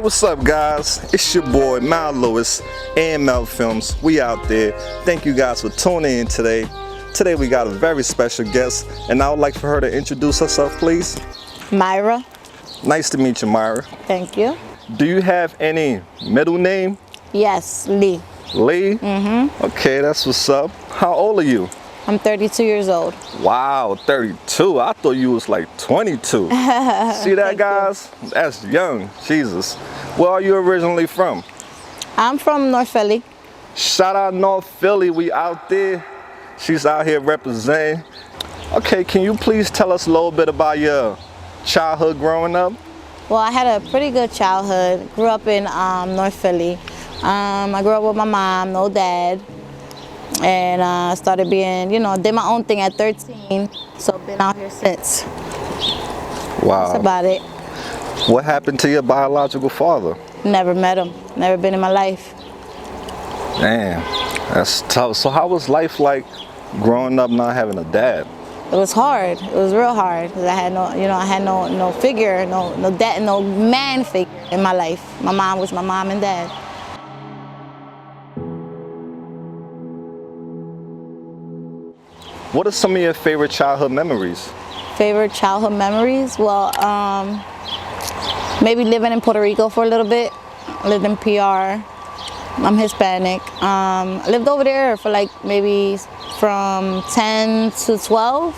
what's up, guys? It's your boy Myra, AML Films. We out there. Thank you guys for tuning in today. Today we got a very special guest, and I would like for her to introduce herself, please. Myra. Nice to meet you, Myra. Thank you. Do you have any middle name? Yes, Lee. Lee? Mm-hmm. Okay, that's what's up. How old are you? I'm 32 years old. Wow, 32. I thought you was like 22. See that, guys? That's young. Jesus. Where are you originally from? I'm from North Philly. Shout out North Philly. We out there. She's out here representing. Okay, can you please tell us a little bit about your childhood growing up? Well, I had a pretty good childhood. Grew up in North Philly. I grew up with my mom, no dad. And started being, did my own thing at 13. So been out here since. Wow. That's about it. What happened to your biological father? Never met him. Never been in my life. Damn, that's tough. So how was life like growing up not having a dad? It was hard. It was real hard because I had no figure, no dad, no man figure in my life. My mom was my mom and dad. What are some of your favorite childhood memories? Favorite childhood memories? Well, maybe living in Puerto Rico for a little bit. I lived in PR. I'm Hispanic. I lived over there for like maybe from 10 to 12.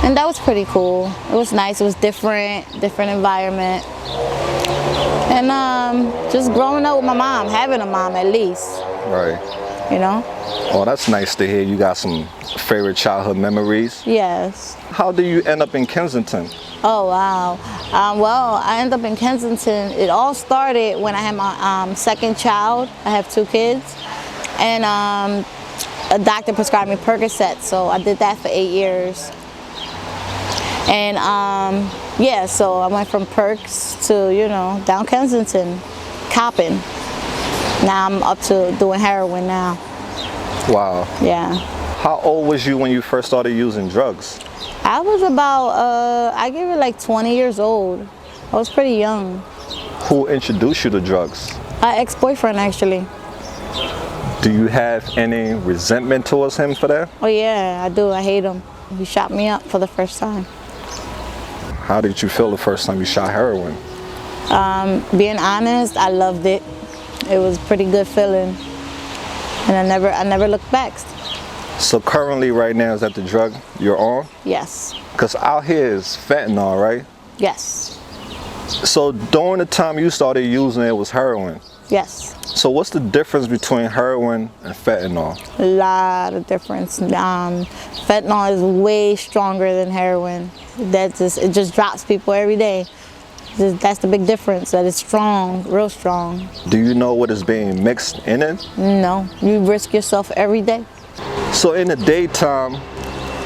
And that was pretty cool. It was nice. It was different environment. And just growing up with my mom, having a mom at least. Right. Oh, that's nice to hear. You got some favorite childhood memories? Yes. How do you end up in Kensington? Oh, wow. Well, I ended up in Kensington. It all started when I had my second child. I have 2 kids. And a doctor prescribed me Percocet, so I did that for 8 years. And yeah, so I went from Perks to, down Kensington, copping. Now I'm up to doing heroin now. Wow. Yeah. How old was you when you first started using drugs? I was about, I give it like 20 years old. I was pretty young. Who introduced you to drugs? My ex-boyfriend, actually. Do you have any resentment towards him for that? Oh yeah, I do. I hate him. He shot me up for the first time. How did you feel the first time you shot heroin? Being honest, I loved it. It was a pretty good feeling. And I never looked back. So currently right now, is that the drug you're on? Yes. Because out here is fentanyl, right? Yes. So during the time you started using it was heroin? Yes. So what's the difference between heroin and fentanyl? A lot of difference. Fentanyl is way stronger than heroin. It just drops people every day. That's the big difference, that it's strong, real strong. Do you know what is being mixed in it? No, you risk yourself every day. So in the daytime,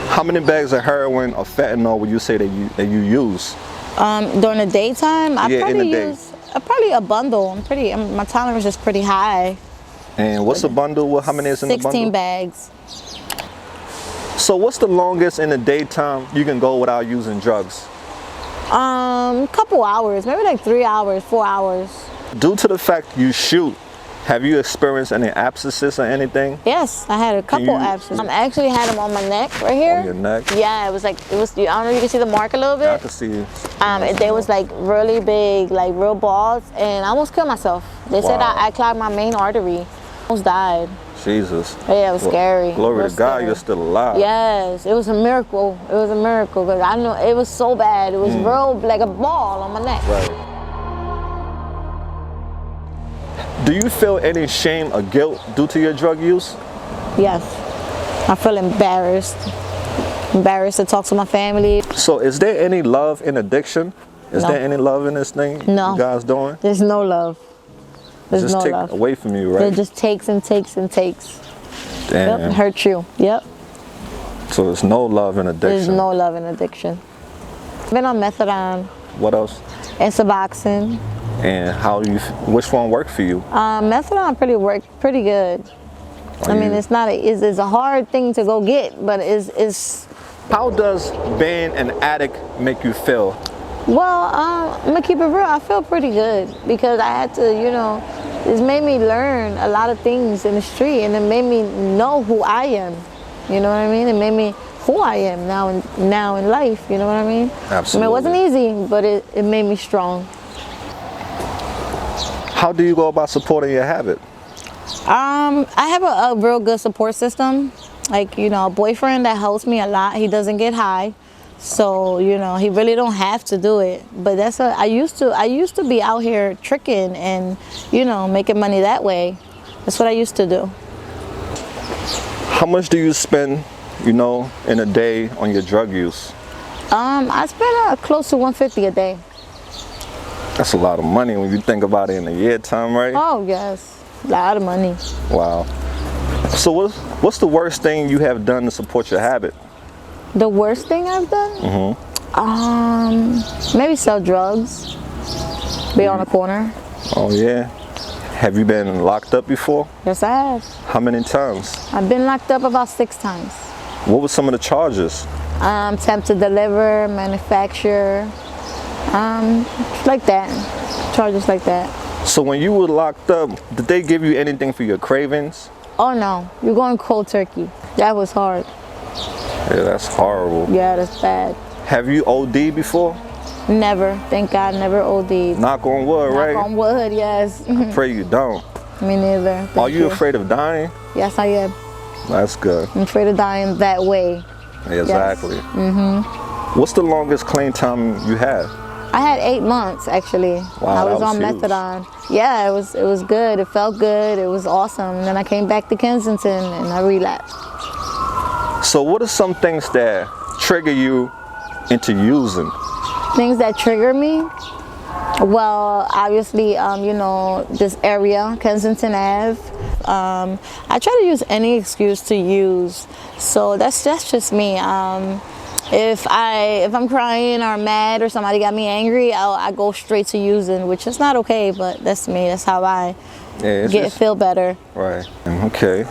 how many bags of heroin or fentanyl would you say that you use? During the daytime, I probably day. use probably a bundle. My tolerance is pretty high. And what's a bundle? How many is in the bundle? 16 bags. So what's the longest in the daytime you can go without using drugs? Couple hours, maybe like 3 hours, 4 hours. Due to the fact you shoot, have you experienced any abscesses or anything? Yes, I had a couple abscesses. I actually had them on my neck right here. On your neck? Yeah, it was. I don't know if you can see the mark a little bit. Yeah, I can see it. They was like really big, like real balls, and I almost killed myself. They said I clogged my main artery. Almost died. Jesus. Yeah, it was scary. Glory to God, you're still alive. Yes, it was a miracle. It was a miracle because I know it was so bad. It was real, like a ball on my neck. Right. Do you feel any shame or guilt due to your drug use? Yes. I feel embarrassed. Embarrassed to talk to my family. So is there any love in addiction? Is there any love in this thing No. you guys doing? There's no love. There's just no take love. away from you, right? It just takes and takes and takes. Damn. Yep, hurt you. Yep. So there's no love in addiction? There's no love in addiction. I've been on methadone. What else? And Suboxone. And which one worked for you? Methadone worked pretty good. I mean, it's a hard thing to go get, but it's. How does being an addict make you feel? Well, I'm gonna keep it real. I feel pretty good because I had to, it's made me learn a lot of things in the street, and it made me know who I am. You know what I mean? It made me who I am now in life. You know what I mean? Absolutely. I mean, it wasn't easy, but it made me strong. How do you go about supporting your habit? I have a real good support system. Like, a boyfriend that helps me a lot. He doesn't get high, so he really don't have to do it. But I used to be out here tricking and making money that way. That's what I used to do. How much do you spend, in a day on your drug use? I spend close to $150 a day. That's a lot of money when you think about it in a year time, right? Oh yes, a lot of money. Wow. So what's the worst thing you have done to support your habit? The worst thing I've done? Maybe sell drugs. Be on a corner. Oh yeah. Have you been locked up before? Yes, I have. How many times? I've been locked up about 6 times. What were some of the charges? Attempt to deliver, manufacture, like that. Charges like that. So when you were locked up, did they give you anything for your cravings? Oh no, you're going cold turkey. That was hard. Yeah, that's horrible. Yeah, that's bad. Have you OD'd before? Never, thank God, never OD'd. Knock on wood, right? Knock on wood, yes. I pray you don't. Me neither. Are you afraid of dying? Yes, I am. That's good. I'm afraid of dying that way. Exactly. Yes. What's the longest clean time you had? I had 8 months actually. Wow, I was on huge. methadone. Yeah, it was good. It felt good. It was awesome. And then I came back to Kensington and I relapsed. So what are some things that trigger you into using? Things that trigger me? Well, obviously, this area, Kensington Ave. I try to use any excuse to use. So that's just me. If I'm crying or mad or somebody got me angry, I go straight to using, which is not okay, but that's me. That's how I feel better. Right. Okay.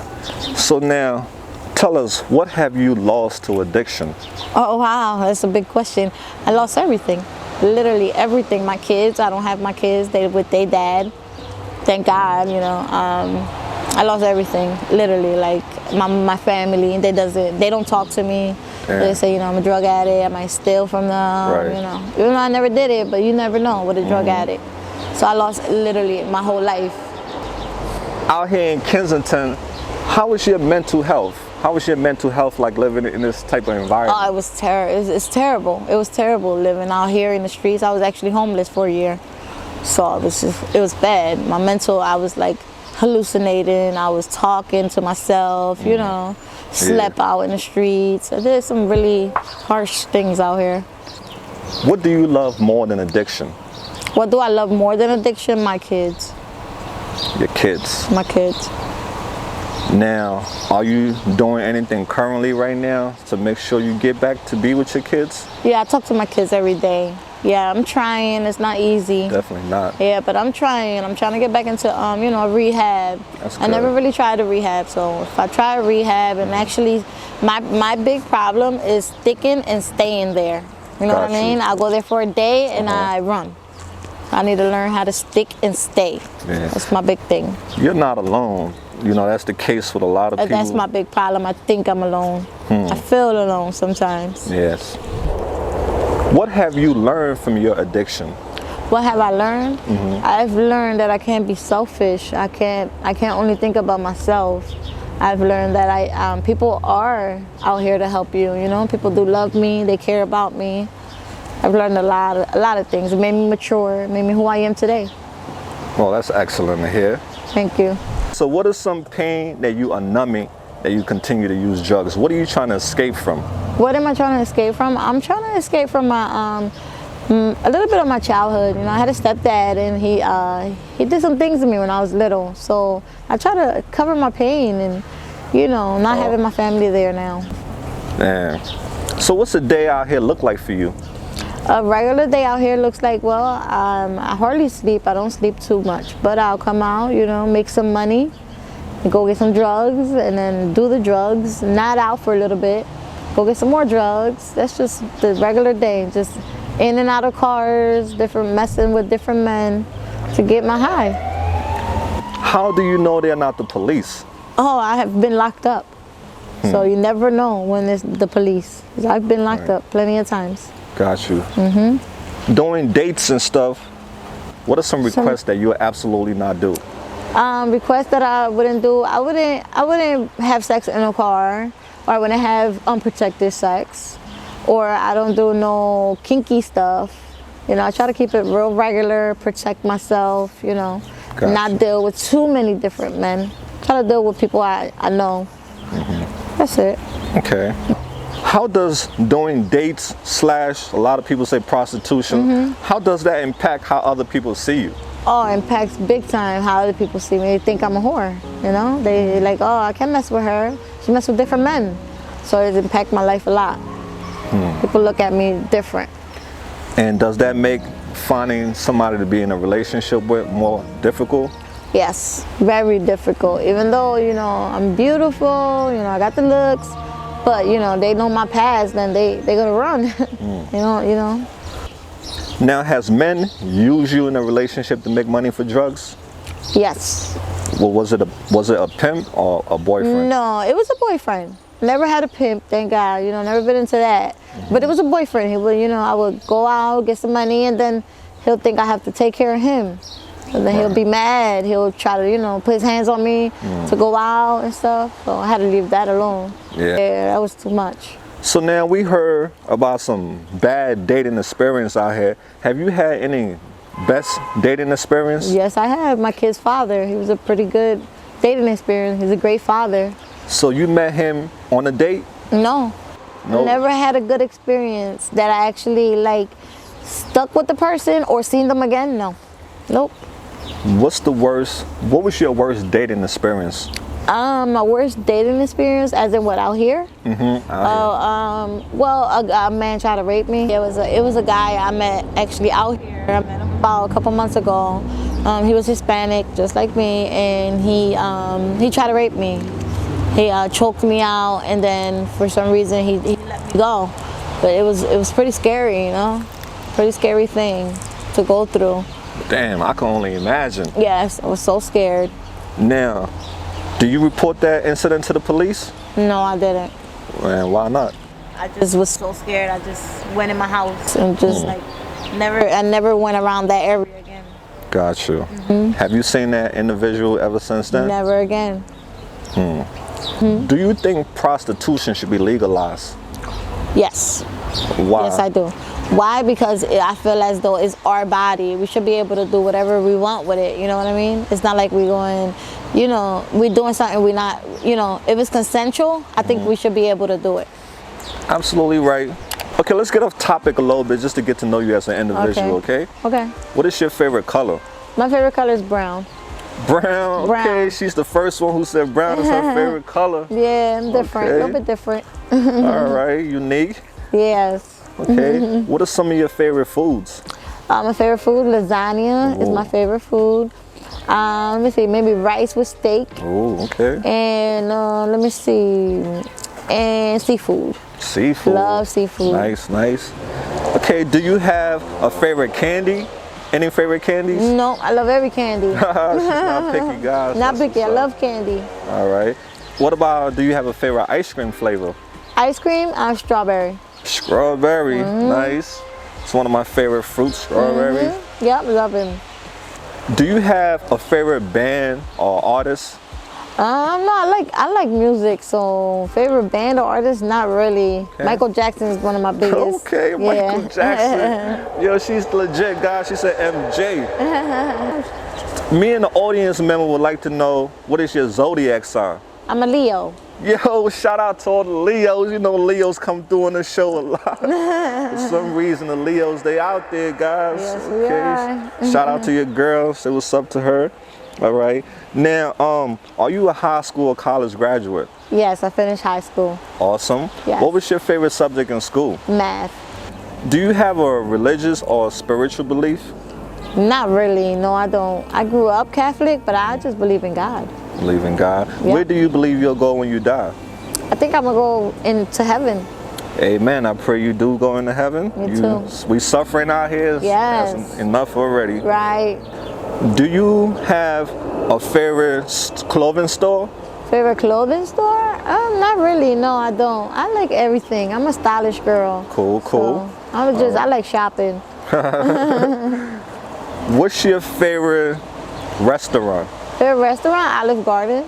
So now, tell us, what have you lost to addiction? Oh wow, that's a big question. I lost everything, literally everything. My kids, I don't have my kids. They with their dad. Thank God, I lost everything, literally. Like my family, they don't talk to me. Yeah. They say, I'm a drug addict. I might steal from them. Right. Even though I never did it, but you never know with a drug addict. So I lost literally my whole life. Out here in Kensington, how was your mental health? How was your mental health like living in this type of environment? Oh, it was terrible. It's terrible. It was terrible living out here in the streets. I was actually homeless for a year. So it was bad. My mental, I was like hallucinating. I was talking to myself, slept out in the streets. I did some really harsh things out here. What do you love more than addiction? What do I love more than addiction? My kids. Your kids. My kids. Now, are you doing anything currently right now to make sure you get back to be with your kids? Yeah, I talk to my kids every day. Yeah, I'm trying. It's not easy. Definitely not. Yeah, but I'm trying. I'm trying to get back into, rehab. That's good. I never really tried a rehab, so if I try a rehab, and actually, my big problem is sticking and staying there. You know what I mean? I'll go there for a day and I run. I need to learn how to stick and stay. Yeah. That's my big thing. You're not alone. That's the case with a lot of people. That's my big problem. I think I'm alone. I feel alone sometimes. Yes. What have you learned from your addiction? What have I learned? I've learned that I can't be selfish. I can't only think about myself. I've learned that people are out here to help you. People do love me. They care about me. I've learned a lot of things. It made me mature. It made me who I am today. Well, that's excellent to hear. Thank you. So what is some pain that you are numbing that you continue to use drugs? What are you trying to escape from? What am I trying to escape from? I'm trying to escape from my a little bit of my childhood. I had a stepdad, and he did some things to me when I was little. So I try to cover my pain and not having my family there now. Damn. So what's a day out here look like for you? A regular day out here looks like, I hardly sleep. I don't sleep too much, but I'll come out, make some money, and go get some drugs, and then do the drugs, not out for a little bit, go get some more drugs. That's just the regular day, just in and out of cars, messing with different men to get my high. How do you know they're not the police? Oh, I have been locked up. So you never know when it's the police. 'Cause I've been locked up plenty of times. Got you. During dates and stuff, what are some requests that you would absolutely not do? Requests that I wouldn't do, I wouldn't have sex in a car, or I wouldn't have unprotected sex, or I don't do no kinky stuff. You know, I try to keep it real regular, protect myself, you know, Gotcha. not deal with too many different men. Try to deal with people I know. That's it. Okay. How does doing dates / a lot of people say prostitution, how does that impact how other people see you? Oh, it impacts big time how other people see me. They think I'm a whore, you know? They like, oh, I can't mess with her. She mess with different men. So it impacts my life a lot. People look at me different. And does that make finding somebody to be in a relationship with more difficult? Yes, very difficult. Even though, you know, I'm beautiful, you know, I got the looks, but, you know, they know my past, then they're gonna run. You know. Now, has men used you in a relationship to make money for drugs? Yes. Well, was it a pimp or a boyfriend? No, it was a boyfriend. Never had a pimp, thank God. You know, never been into that. But it was a boyfriend. He would, you know, I would go out, get some money, and then he'll think I have to take care of him. And then he'll be mad. He'll try to, you know, put his hands on me to go out and stuff. So I had to leave that alone. Yeah, that was too much. So now we heard about some bad dating experience out here. Have you had any best dating experience? Yes, I have. My kid's father. He was a pretty good dating experience. He's a great father. So you met him on a date? No. Nope. Never had a good experience that I actually like stuck with the person or seen them again. No. Nope. What was your worst dating experience? My worst dating experience, as in what, out here? Well, a man tried to rape me. It was a guy I met actually out here. I met him about a couple months ago. He was Hispanic, just like me, and he tried to rape me. He choked me out, and then for some reason he let me go. But it was pretty scary, you know, pretty scary thing to go through. Damn, I can only imagine. Yes, I was so scared. Now, do you report that incident to the police? No, I didn't. And why not? I just was so scared. I just went in my house and just I never went around that area again. Got you. Have you seen that individual ever since then? Never again. Do you think prostitution should be legalized? Yes. Why? Yes, I do. Why? Because I feel as though it's our body. We should be able to do whatever we want with it. You know what I mean? It's not like we're going, you know, we're doing something we're not, you know, if it's consensual, I think we should be able to do it. Absolutely right. Okay, let's get off topic a little bit just to get to know you as an individual, okay? Okay. What is your favorite color? My favorite color is brown. Brown. Brown. Okay, she's the first one who said brown is her favorite color. Yeah, I'm different. A little bit different. All right, unique. Yes. Okay. What are some of your favorite foods? My favorite food, lasagna is my favorite food. Let me see, maybe rice with steak. Oh, okay. And let me see, and seafood. Seafood. Love seafood. Nice, nice. Okay, do you have a favorite candy? Any favorite candies? No, I love every candy. She's not picky, guys. Not That's picky, I what's up. love candy. All right. What about, do you have a favorite ice cream flavor? Ice cream, strawberry. Strawberry, nice. It's one of my favorite fruits, strawberry. Yep, love him. Do you have a favorite band or artist? No, I like music, so favorite band or artist, not really. Okay. Michael Jackson is one of my biggest. Okay, Michael Jackson. Yo, she's legit, guys. She said MJ. Me and the audience member would like to know, what is your Zodiac sign? I'm a Leo. Yo, shout out to all the Leos. You know Leos come through on the show a lot. For some reason, the Leos, they out there, guys. Yes, we are. Shout out to your girl. Say what's up to her. All right. Now, are you a high school or college graduate? Yes, I finished high school. Awesome. Yes. What was your favorite subject in school? Math. Do you have a religious or spiritual belief? Not really, no I don't. I grew up Catholic, but I just believe in God. Believe in God. Yeah. Where do you believe you'll go when you die? I think I'm gonna go into heaven. Amen. I pray you do go into heaven. Me too. We suffering out here. Yes. That's enough already. Right. Do you have a favorite clothing store? Favorite clothing store? Not really. No, I don't. I like everything. I'm a stylish girl. Cool. So I like shopping. What's your favorite restaurant? Favorite restaurant? Olive Garden.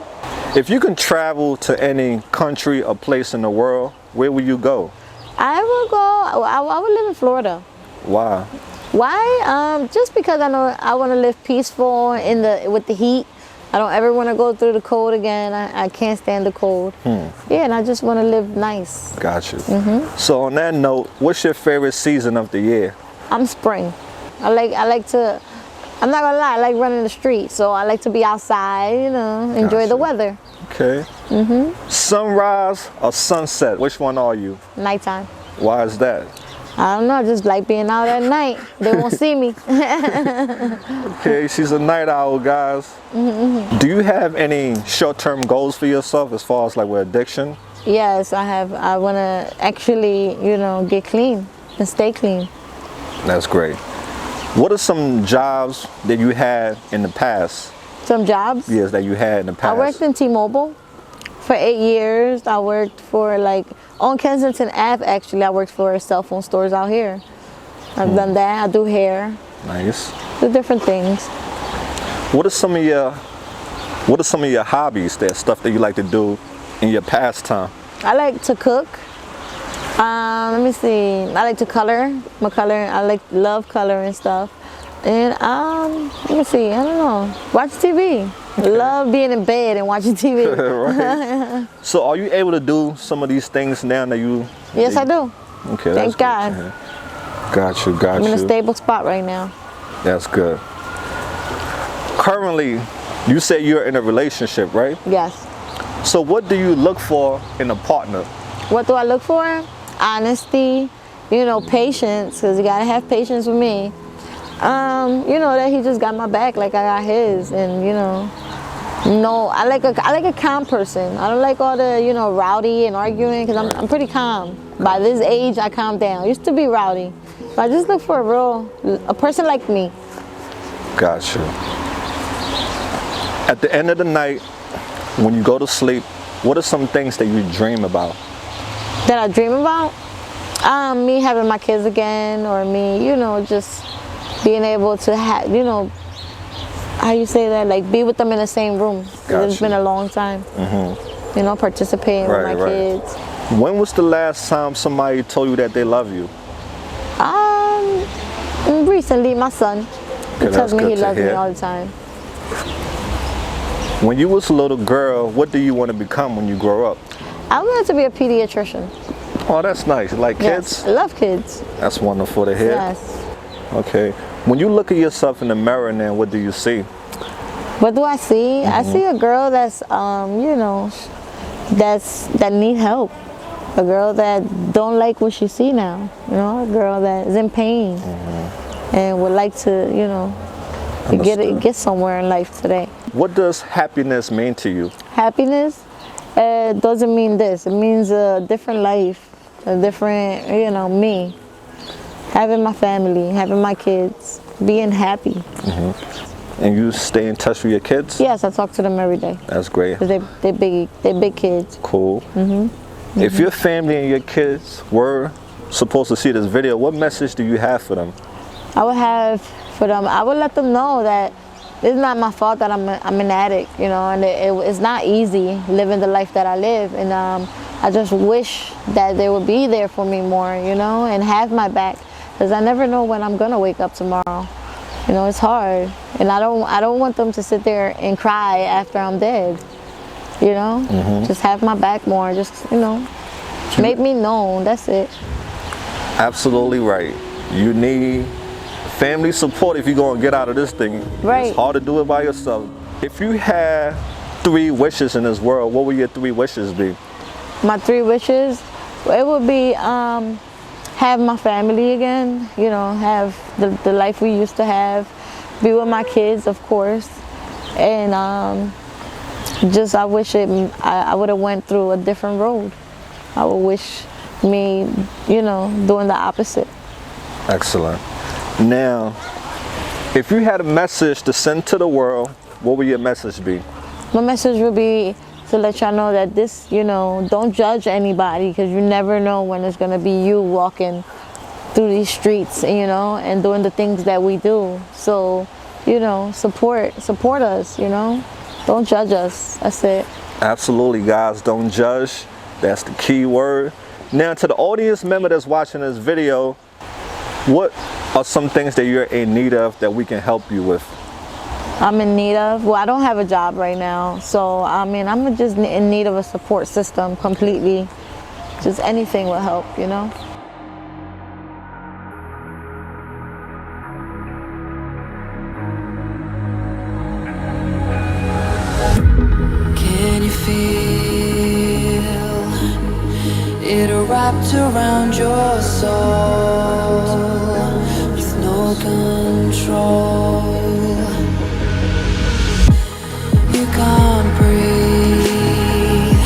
If you can travel to any country or place in the world, where would you go? I would live in Florida. Why? Why? Just because I want to live peaceful with the heat. I don't ever want to go through the cold again. I can't stand the cold. Yeah, and I just want to live nice. Got you. So on that note, what's your favorite season of the year? I'm spring. I like to. I'm not gonna lie. I like running the street, so I like to be outside. Enjoy the weather. Okay. Sunrise or sunset? Which one are you? Nighttime. Why is that? I don't know. I just like being out at night. They won't see me. Okay, she's a night owl, guys. Do you have any short-term goals for yourself as far as like with addiction? Yes, I have. I want to actually, get clean and stay clean. That's great. What are some jobs that you had in the past? Some jobs? Yes, that you had in the past. I worked in T-Mobile for 8 years. I worked for on Kensington Ave, actually. I worked for cell phone stores out here. I've done that. I do hair. Nice. Do different things. What are some of your hobbies, that stuff that you like to do in your pastime? I like to cook. Let me see. I like to color. I love color and stuff. And let me see. I don't know. Watch TV. Okay. Love being in bed and watching TV. Right. So, are you able to do some of these things now that you? Yes, I do. Okay. Thank God. Got you. I'm in a stable spot right now. That's good. Currently, you say you're in a relationship, right? Yes. So, what do you look for in a partner? What do I look for? Honesty, patience, because you gotta have patience with me. That he just got my back like I got his, and I like a calm person. I don't like all the rowdy and arguing, because I'm pretty calm. By this age, I calm down. I used to be rowdy, so I just look for a person like me. Gotcha. At the end of the night, when you go to sleep, what are some things that you dream about? That I dream about? Me having my kids again, or me, just being able to have, how you say that, like be with them in the same room. Gotcha. It's been a long time. Participating with my kids. When was the last time somebody told you that they love you? Recently, my son. He tells me he loves me all the time. When you was a little girl, what do you want to become when you grow up? I wanted to be a pediatrician. Oh, that's nice. You like kids? Yes, I love kids. That's wonderful to hear. Yes. Okay. When you look at yourself in the mirror now, what do you see? What do I see? I see a girl that's, that need help. A girl that don't like what she see now. A girl that is in pain and would like to, get somewhere in life today. What does happiness mean to you? Happiness doesn't mean this. It means a different life, a different, me. Having my family, having my kids, being happy. And you stay in touch with your kids? Yes, I talk to them every day. That's great. Because they're big kids. Cool. If your family and your kids were supposed to see this video, what message do you have for them? I would let them know that it's not my fault that I'm an addict, and it's not easy living the life that I live. And I just wish that they would be there for me more, and have my back. Because I never know when I'm going to wake up tomorrow. It's hard. And I don't want them to sit there and cry after I'm dead. Just have my back more. Just, make me known. That's it. Absolutely right. You need family support if you're going to get out of this thing. Right. It's hard to do it by yourself. If you had 3 wishes in this world, what would your 3 wishes be? My 3 wishes? It would be have my family again, have the life we used to have, be with my kids, of course, and I wish I would have went through a different road. I would wish me, you know, doing the opposite. Excellent. Now, if you had a message to send to the world, what would your message be? My message would be to let y'all know that this, you know, don't judge anybody, because you never know when it's going to be you walking through these streets, you know, and doing the things that we do. So, you know, support us, you know. Don't judge us. That's it. Absolutely, guys. Don't judge. That's the key word. Now, to the audience member that's watching this video, what are some things that you're in need of that we can help you with? I'm in need of, well, I don't have a job right now, so I mean, I'm just in need of a support system completely. Just anything will help, you know. Can you feel it wrapped around your soul with no control? You can't breathe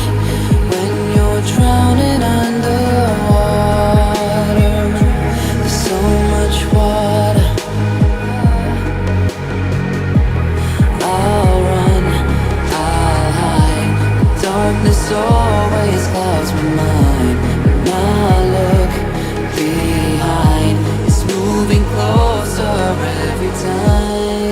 when you're drowning underwater. There's so much water. I'll run, I'll hide. Darkness always clouds my mind. When I look behind, it's moving closer every time.